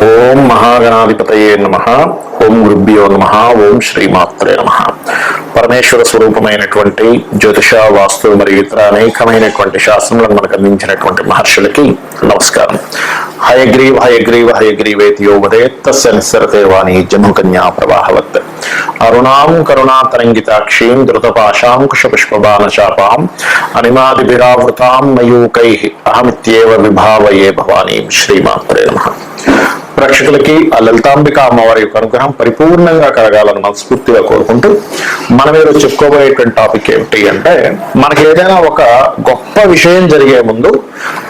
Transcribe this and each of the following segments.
ఓం మహాగణాధిపతయే నమః. ఓం గురుభ్యో నమః. ఓం శ్రీమాత్రే నమః. పరమేశ్వర స్వరూపమైనటువంటి జ్యోతిష, వాస్తు మరియు ఇతర అనేకమైనటువంటి శాస్త్రములను మనకు అందించినటువంటి మహర్షులకి నమస్కారం. హయగ్రీవ హయగ్రీవ హయగ్రీవేతి యో వదేత్ తస్య నిస్సరతే వాణి జన్మకన్యా ప్రవాహవత్. అరుణాం కరుణాతరంగితాక్షీం ధృతపాశాం కుశపుష్పబాణచాపాం అనిమాదిభిరావృతాం మయూకైః అహమిత్యేవ విభావయే భవానీం. శ్రీమాత్రే నమః. ప్రేక్షకులకి ఆ లలితాంబిక అమ్మవారి యొక్క అనుగ్రహం పరిపూర్ణంగా కలగాలని మనస్ఫూర్తిగా కోరుకుంటూ మనం ఈరోజు చెప్పుకోబోయేటువంటి టాపిక్ ఏమిటి అంటే, మనకి ఏదైనా ఒక గొప్ప విషయం జరిగే ముందు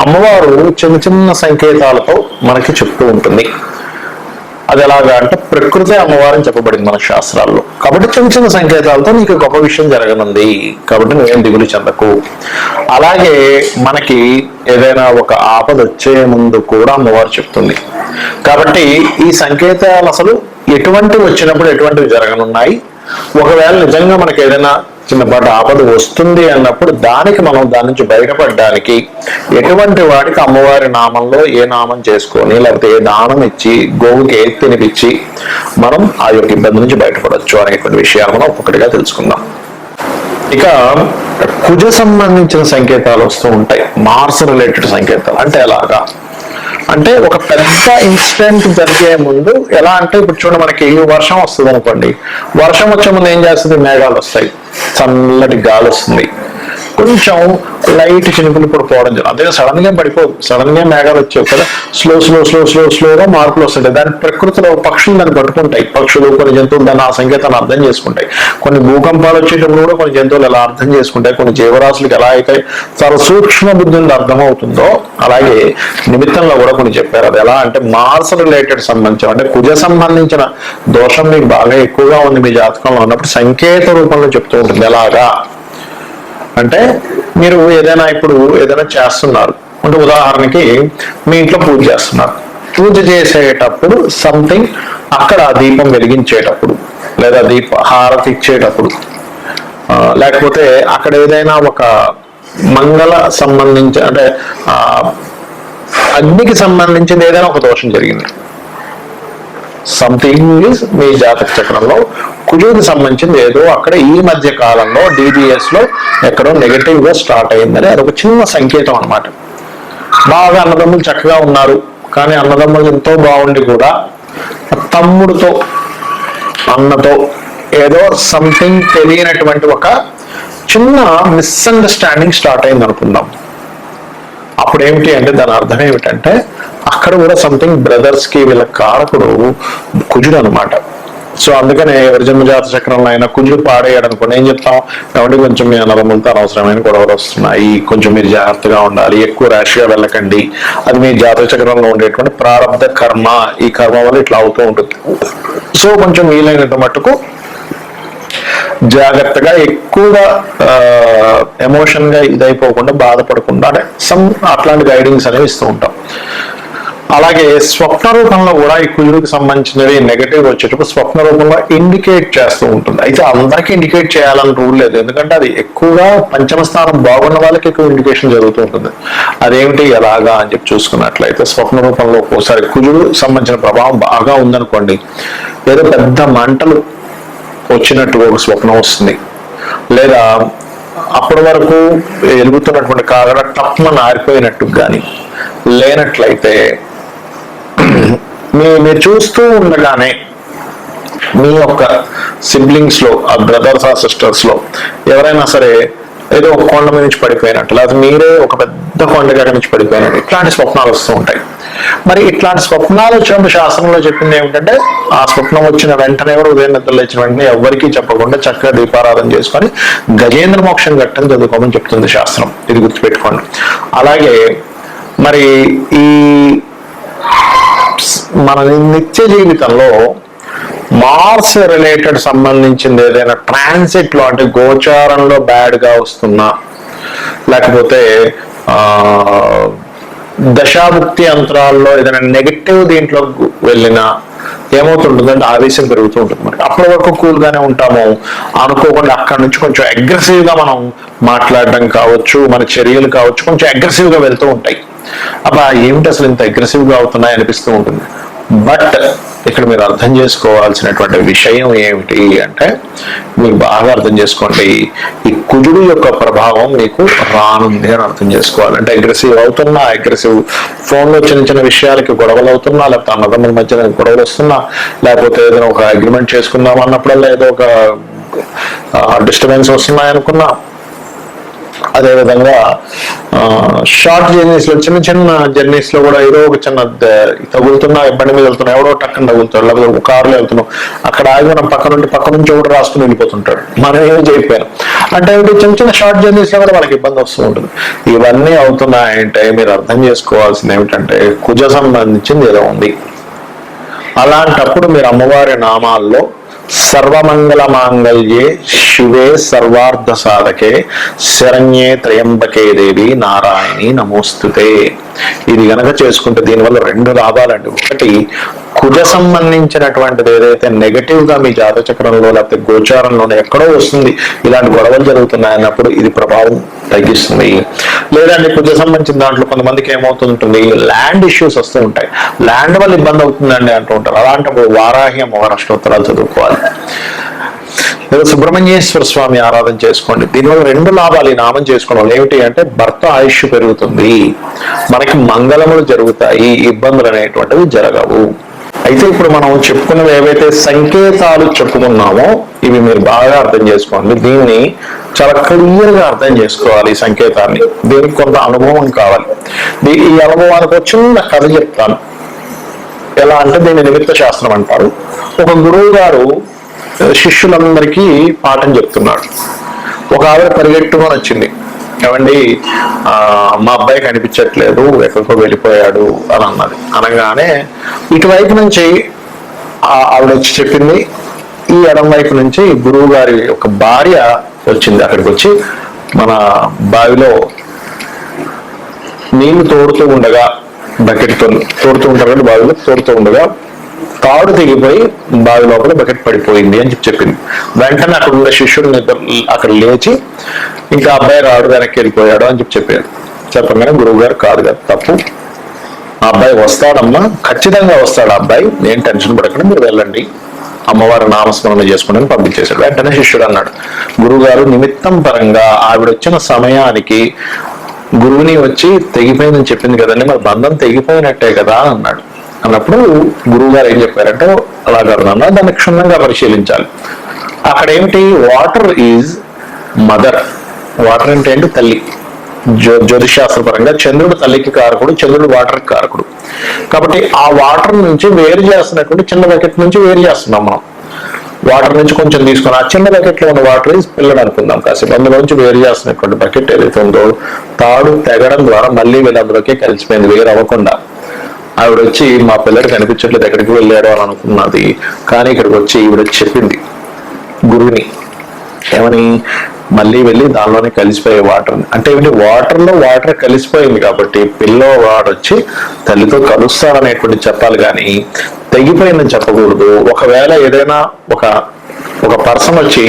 అమ్మవారు చిన్న చిన్న సంకేతాలతో మనకి చెప్తూ ఉంటుంది. అది ఎలాగా అంటే, ప్రకృతి అమ్మవారిని చెప్పబడింది మన శాస్త్రాల్లో. కాబట్టి చిన్న చిన్న సంకేతాలతో నీకు గొప్ప విషయం జరగనుంది, కాబట్టి నువ్వేం దిగులు చెందకు. అలాగే మనకి ఏదైనా ఒక ఆపద వచ్చే ముందు కూడా అమ్మవారు చెప్తుంది. కాబట్టి ఈ సంకేతాలు అసలు ఎటువంటివి వచ్చినప్పుడు ఎటువంటివి జరగనున్నాయి, ఒకవేళ నిజంగా మనకి ఏదైనా చిన్నపాటి ఆపద వస్తుంది అన్నప్పుడు దానికి మనం దాని నుంచి బయటపడడానికి ఎటువంటి వాడికి అమ్మవారి నామంలో ఏ నామం చేసుకొని, లేకపోతే ఏ దానం ఇచ్చి, గోవుకి ఏ తినిపించి మనం ఆ యొక్క ఇబ్బంది నుంచి బయటపడవచ్చు అనేటువంటి విషయాలు మనం ఒక్కొక్కటిగా తెలుసుకుందాం. ఇక కుజ సంబంధించిన సంకేతాలు వస్తూ ఉంటాయి, మార్స్ రిలేటెడ్ సంకేతాలు. అంటే ఎలాగా అంటే, ఒక పెద్ద ఇన్సిడెంట్ జరిగే ముందు ఎలా అంటే, ఇప్పుడు చూడండి, మనకి వర్షం వస్తుంది అనుకోండి. వర్షం వచ్చే ముందు ఏం చేస్తుంది, మేఘాలు వస్తాయి, చల్లటి గాలి వస్తుంది, కొంచెం లైట్ చినుకులు కూడా పోవడం జరుగుతుంది. అదే సడన్ గా పడిపోదు, సడన్ గా మేఘాలు వచ్చావు కదా, స్లోగా మార్పులు వస్తుంటాయి. దాని ప్రకృతిలో పక్షులు దాన్ని పట్టుకుంటాయి. పక్షులు, కొన్ని జంతువులు దాన్ని ఆ సంకేతాన్ని అర్థం చేసుకుంటాయి. కొన్ని భూకంపాలు వచ్చేటప్పుడు కూడా కొన్ని జంతువులు ఎలా అర్థం చేసుకుంటాయి, కొన్ని జీవరాశులకు ఎలా అయితే చాలా సూక్ష్మ బుద్ధి అర్థమవుతుందో, అలాగే నిమిత్తంలో కూడా కొన్ని చెప్పారు. అది ఎలా అంటే, మార్స్ రిలేటెడ్ సంబంధించిన, అంటే కుజ సంబంధించిన దోషం మీకు బాగా ఎక్కువగా ఉంది మీ జాతకంలో ఉన్నప్పుడు సంకేత రూపంలో చెప్తూ ఉంటుంది. ఎలాగా అంటే, మీరు ఏదైనా ఇప్పుడు ఏదైనా చేస్తున్నారు అంటే, ఉదాహరణకి మీ ఇంట్లో పూజ చేస్తున్నారు. పూజ చేసేటప్పుడు సంథింగ్ అక్కడ దీపం వెలిగించేటప్పుడు, లేదా హారతి ఇచ్చేటప్పుడు, లేకపోతే అక్కడ ఏదైనా ఒక మంగళ సంబంధించి, అంటే అగ్నికి సంబంధించింది ఏదైనా ఒక దోషం జరిగింది. సంథింగ్ ఈజ్ మీ జాతక చక్రంలో కుజుడికి సంబంధించింది ఏదో అక్కడ ఈ మధ్య కాలంలో DBS లో ఎక్కడో నెగటివ్ గా స్టార్ట్ అయిందని అదొక చిన్న సంకేతం అన్నమాట. బాగా అన్నదమ్ములు చక్కగా ఉన్నారు, కానీ అన్నదమ్ములు ఎంతో బాగుండి కూడా తమ్ముడితో, అన్నతో ఏదో సంథింగ్ తెలియనటువంటి ఒక చిన్న మిస్అండర్స్టాండింగ్ స్టార్ట్ అయింది అనుకుందాం. అప్పుడు ఏమిటి అంటే, దాని అర్థం ఏమిటంటే, అక్కడ కూడా సంథింగ్ బ్రదర్స్ కి వీళ్ళ కారకుడు కుజుడు అనమాట. సో అందుకనే ఎవరి జన్మజాత చక్రంలో అయినా కుజుడు పాడేయాడు అనుకోండి, ఏం చెప్తాం, కాబట్టి కొంచెం మీ అన్నదమ్ములతో అనవసరమైన గొడవలు వస్తున్నాయి, కొంచెం మీరు జాగ్రత్తగా ఉండాలి, ఎక్కువ ర్యాష్గా వెళ్ళకండి, అది మీ జాతక చక్రంలో ఉండేటువంటి ప్రారంభ కర్మ, ఈ కర్మ వల్ల ఇట్లా అవుతూ ఉంటుంది. సో కొంచెం వీలైనంత మట్టుకు జాగ్రత్తగా, ఎక్కువగా ఎమోషన్ గా ఇదైపోకుండా, బాధపడకుండా అట్లాంటి గైడింగ్స్ అనేవి ఇస్తూ ఉంటాం. అలాగే స్వప్న రూపంలో కూడా ఈ కుజుడికి సంబంధించినవి నెగటివ్ వచ్చేటప్పుడు స్వప్న రూపంలో ఇండికేట్ చేస్తూ ఉంటుంది. అయితే అందరికీ ఇండికేట్ చేయాలని రూల్ లేదు, ఎందుకంటే అది ఎక్కువగా పంచమ స్థానం బాగున్న వాళ్ళకి ఎక్కువ ఇండికేషన్ జరుగుతూ ఉంటుంది. అదేమిటి, ఎలాగా అని చెప్పి చూసుకున్నట్లయితే, స్వప్న రూపంలో ఒక్కోసారి కుజుడు సంబంధించిన ప్రభావం బాగా ఉందనుకోండి, ఏదో పెద్ద మంటలు వచ్చినట్టుగా ఒక స్వప్నం వస్తుంది, లేదా అప్పటి వరకు ఎలుగుతున్నటువంటి కాగడ టప్మని ఆరిపోయినట్టు కానీ లేనట్లయితే, మీరు చూస్తూ ఉండగానే మీ యొక్క సిబ్లింగ్స్ లో, ఆ బ్రదర్స్ ఆ సిస్టర్స్ లో ఎవరైనా సరే ఏదో ఒక కొండ మీద నుంచి పడిపోయినట్టు, లేకపోతే మీరే ఒక పెద్ద కొండ దగ్గర నుంచి పడిపోయినట్టు ఇట్లాంటి స్వప్నాలు వస్తూ ఉంటాయి. మరి ఇట్లాంటి స్వప్నాలు వచ్చినప్పుడు శాస్త్రంలో చెప్పింది ఏమిటంటే, ఆ స్వప్నం వచ్చిన వెంటనే కూడా ఉదయం నిద్రలు వచ్చిన వెంటనే ఎవరికీ చెప్పకుండా చక్కగా దీపారాధన చేసుకొని గజేంద్ర మోక్షం ఘట్టం చదువుకోమని చెప్తుంది శాస్త్రం. ఇది గుర్తుపెట్టుకోండి. అలాగే మరి ఈ మన నిత్య జీవితంలో మార్స్ రిలేటెడ్ సంబంధించింది ఏదైనా ట్రాన్సిట్ లో, అంటే గోచారంలో బ్యాడ్ గా వస్తున్నా, లేకపోతే దశాభుక్తి అంతరాల్లో ఏదైనా నెగటివ్ దీంట్లో వెళ్ళినా ఏమవుతుంటుందంటే ఆవేశం పెరుగుతూ ఉంటుంది. మనకి అప్పటి వరకు కూల్ గానే ఉంటాము, అనుకోకుండా అక్కడి నుంచి కొంచెం అగ్రెసివ్ గా మనం మాట్లాడడం కావచ్చు, మన చర్యలు కావచ్చు కొంచెం అగ్రెసివ్ గా వెళ్తూ ఉంటాయి. అబ్బా ఏమిటి అసలు ఇంత అగ్రెసివ్ గా అవుతున్నాయి అనిపిస్తూ ఉంటుంది. బట్ ఇక్కడ మీరు అర్థం చేసుకోవాల్సినటువంటి విషయం ఏమిటి అంటే, మీరు బాగా అర్థం చేసుకోండి, ఈ కుజుడు యొక్క ప్రభావం మీకు రానుంది అని అర్థం చేసుకోవాలి. అంటే అగ్రెసివ్ అవుతున్నా, అగ్రెసివ్ ఫోన్లో చిన్న చిన్న విషయాలకి గొడవలు అవుతున్నా, లేకపోతే అన్నదమ్ముల మధ్య గొడవలు వస్తున్నా, లేకపోతే ఏదైనా ఒక అగ్రిమెంట్ చేసుకుందాం అన్నప్పుడల్లా ఏదో ఒక డిస్టర్బెన్స్ వస్తున్నాయి అనుకున్నా, అదేవిధంగా షార్ట్ జర్నీస్ లో చిన్న చిన్న జర్నీస్ లో కూడా ఏదో ఒక చిన్న తగులుతున్నా, ఇబ్బంది మీద వెళ్తున్నా, ఎవడో టక్కన తగులుతాడు, లేకపోతే కారులో వెళ్తున్నాం అక్కడ ఆగి మనం పక్క నుంచి ఒకటి రాసుకుని వెళ్ళిపోతుంటాడు, మనం ఏం చేయకపోయాం అంటే చిన్న చిన్న షార్ట్ జర్నీస్ లో కూడా మనకి ఇబ్బంది వస్తూ ఉంటుంది. ఇవన్నీ అవుతున్నాయంటే మీరు అర్థం చేసుకోవాల్సింది ఏమిటంటే కుజ సంబంధించింది ఏదో ఉంది. అలాంటప్పుడు మీరు అమ్మవారి నామాల్లో సర్వమంగళ మాంగళ్యే శివే సర్వార్థ సాధకే శరణ్యే త్రయంబకే దేవి నారాయణి నమోస్తుతే ఇది గనక చేసుకుంటే దీనివల్ల 2 లాభాలండి. ఒకటి, కుజ సంబంధించినటువంటిది ఏదైతే నెగటివ్ గా మీ జాతక చక్రంలో లేకపోతే గోచారంలోనే ఎక్కడో వస్తుంది, ఇలాంటి గొడవలు జరుగుతున్నాయి అన్నప్పుడు ఇది ప్రభావం తగ్గిస్తుంది. లేదంటే కుజ సంబంధించిన దాంట్లో కొంతమందికి ఏమవుతుంటుంది, ల్యాండ్ ఇష్యూస్ వస్తూ ఉంటాయి, ల్యాండ్ వల్ల ఇబ్బంది అవుతుందండి అంటూ ఉంటారు. అలాంటప్పుడు వారాహి అమ్మవారి అష్టోత్తరాలు చదువుకోవాలి, లేదా సుబ్రహ్మణ్యేశ్వర స్వామి ఆరాధన చేసుకోండి. దీనివల్ల 2 లాభాలు ఈ నామం చేసుకోవడం ఏమిటి అంటే, భర్త ఆయుష్ పెరుగుతుంది, మనకి మంగళములు జరుగుతాయి, ఇబ్బందులు అనేటువంటివి జరగవు. అయితే ఇప్పుడు మనం చెప్పుకున్నవి ఏవైతే సంకేతాలు చెప్పుకున్నామో ఇవి మీరు బాగా అర్థం చేసుకోండి. దీన్ని చాలా క్లియర్ గా అర్థం చేసుకోవాలి. ఈ సంకేతాన్ని, దీనికి కొంత అనుభవం కావాలి. ఈ అనుభవానికి చిన్న కథ చెప్తాను. ఎలా అంటే దీన్ని నిమిత్త శాస్త్రం అంటారు. ఒక గురువు గారు శిష్యులందరికీ పాఠం చెప్తున్నాడు. ఒక ఆవిడ పరిగెట్టుకొని వచ్చింది, ఏమండి మా అబ్బాయి కనిపించట్లేదు, ఎక్కడికో వెళ్ళిపోయాడు అని అన్నది. అనగానే ఇటువైపు నుంచి ఆవిడ వచ్చి చెప్పింది, ఈ ఎడం వైపు నుంచి గురువు గారి ఒక భార్య వచ్చింది. అక్కడికి వచ్చి మన బావిలో నీళ్లు తోడుతూ ఉండగా, బకెట్తో తోడుతూ ఉంటారు కదా, బావిలో తోడుతూ ఉండగా తాడు తెగిపోయి బావి లోపల బకెట్ పడిపోయింది అని చెప్పింది. వెంటనే అక్కడ ఉన్న శిష్యుడు అక్కడ లేచి, ఇంకా అబ్బాయి రాడు, వెనక్కి వెళ్ళిపోయాడు అని చెప్పాడు. చెప్పగానే గురువు గారు, కాదు కదా, తప్పు, ఆ అబ్బాయి వస్తాడమ్మా, ఖచ్చితంగా వస్తాడు ఆ అబ్బాయి, నేను టెన్షన్ పడకుండా మీరు వెళ్ళండి, అమ్మవారి నామస్మరణ చేసుకుని పంపించేశాడు. వెంటనే శిష్యుడు అన్నాడు, గురువు గారు నిమిత్తం పరంగా ఆవిడ వచ్చిన సమయానికి గురువుని వచ్చి తెగిపోయిందని చెప్పింది కదండి, మరి బంధం తెగిపోయినట్టే కదా అన్నాడు. అన్నప్పుడు గురువు గారు ఏం చెప్పారంటే, అలా కాదు నాన్న, దాన్ని క్షుణ్ణంగా పరిశీలించాలి. అక్కడ ఏమిటి, వాటర్ ఈజ్ మదర్. వాటర్ అంటే ఏంటి, తల్లి. జ్యోతిశాస్త్రపరంగా చంద్రుడు తల్లికి కారకుడు, చంద్రుడు వాటర్ కారకుడు. కాబట్టి ఆ వాటర్ నుంచి వేరు చేస్తున్నటువంటి చిన్న బకెట్ నుంచి వేరు చేస్తున్నాం మనం. వాటర్ నుంచి కొంచెం తీసుకుని ఆ చిన్న బకెట్ లో ఉన్న వాటర్ పిల్లడు అనుకుందాం కాసేపు, అందులో నుంచి వేరు చేస్తున్నటువంటి బకెట్ ఏదైతే ఉందో తాడు తెగడం ద్వారా మళ్ళీ వీళ్ళు అందులోకి కలిసిపోయింది, వేరు అవ్వకుండా. ఆవిడ వచ్చి మా పిల్లడు కనిపించట్లేదు, ఎక్కడికి వెళ్ళాడు అని అనుకున్నది. కానీ ఇక్కడికి వచ్చి ఈవిడ చెప్పింది గురువుని, ఏమని, మళ్ళీ వెళ్ళి దానిలోనే కలిసిపోయే వాటర్ అంటే ఏమిటి, వాటర్ లో వాటర్ కలిసిపోయింది కాబట్టి పిల్లవాడు వచ్చి తల్లితో కలుస్తాడనేటువంటి చెప్పాలి, కానీ తెగిపోయిందని చెప్పకూడదు. ఒకవేళ ఏదైనా ఒక పర్సన్ వచ్చి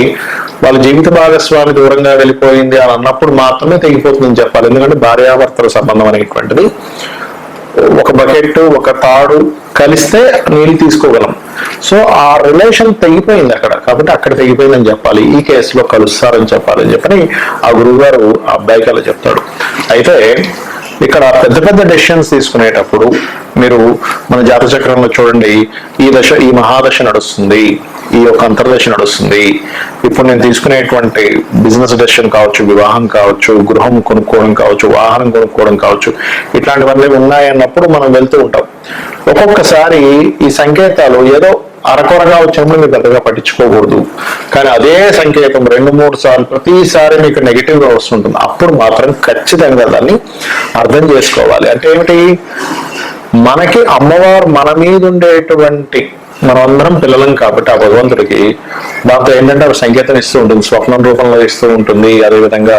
వాళ్ళ జీవిత భాగస్వామి దూరంగా వెళ్ళిపోయింది అని అన్నప్పుడు మాత్రమే తెగిపోతుందని చెప్పాలి. ఎందుకంటే భార్యాభర్తల సంబంధం అనేటువంటిది ఒక బకెట్ ఒక తాడు కలిస్తే నీళ్ళు తీసుకోగలం. సో ఆ రిలేషన్ తెగిపోయింది అక్కడ, కాబట్టి అక్కడ తెగిపోయిందని చెప్పాలి, ఈ కేసులో కలుస్తారని చెప్పాలని చెప్పని ఆ గురువు గారు ఆ అబ్బాయికి అలా చెప్తాడు. అయితే ఇక్కడ పెద్ద పెద్ద డెసిషన్స్ తీసుకునేటప్పుడు మీరు మన జాతక చక్రంలో చూడండి, ఈ మహాదశ నడుస్తుంది, ఈ యొక్క అంతర్దశ నడుస్తుంది. ఇప్పుడు నేను తీసుకునేటువంటి బిజినెస్ డెసిషన్ కావచ్చు, వివాహం కావచ్చు, గృహం కొనుక్కోవడం కావచ్చు, వాహనం కొనుక్కోవడం కావచ్చు, ఇట్లాంటివన్నీ ఉన్నాయన్నప్పుడు మనం వెళ్తూ ఉంటాం. ఒక్కొక్కసారి ఈ సంకేతాలు ఏదో అరకొరగా వచ్చినప్పుడు మీరు పెద్దగా పట్టించుకోకూడదు. కానీ అదే సంకేతం 2-3 సార్లు ప్రతిసారి మీకు నెగిటివ్ గా వస్తుంటుంది, అప్పుడు మాత్రం ఖచ్చితంగా దాన్ని అర్థం చేసుకోవాలి. అంటే ఏమిటి, మనకి అమ్మవారు మన మీద ఉండేటువంటి, మనం అందరం పిల్లలం కాబట్టి ఆ భగవంతుడికి దాంతో ఏంటంటే సంకేతం ఇస్తూ ఉంటుంది, స్వప్నం రూపంలో ఇస్తూ ఉంటుంది, అదేవిధంగా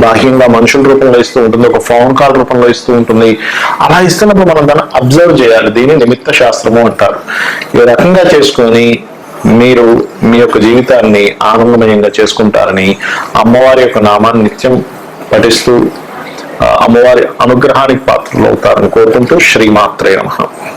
బాహ్యంగా మనుషుల రూపంలో ఇస్తూ ఉంటుంది, ఒక ఫోన్ కాల్ రూపంలో ఇస్తూ ఉంటుంది. అలా ఇస్తున్నప్పుడు మనం దాన్ని అబ్జర్వ్ చేయాలి. దీన్ని నిమిత్త శాస్త్రము అంటారు. ఈ రకంగా చేసుకొని మీరు మీ యొక్క జీవితాన్ని ఆనందమయంగా చేసుకుంటారని, అమ్మవారి యొక్క నామాన్ని నిత్యం పఠిస్తూ అమ్మవారి అనుగ్రహానికి పాత్రలు అవుతారని కోరుకుంటూ శ్రీమాత్రే నమః.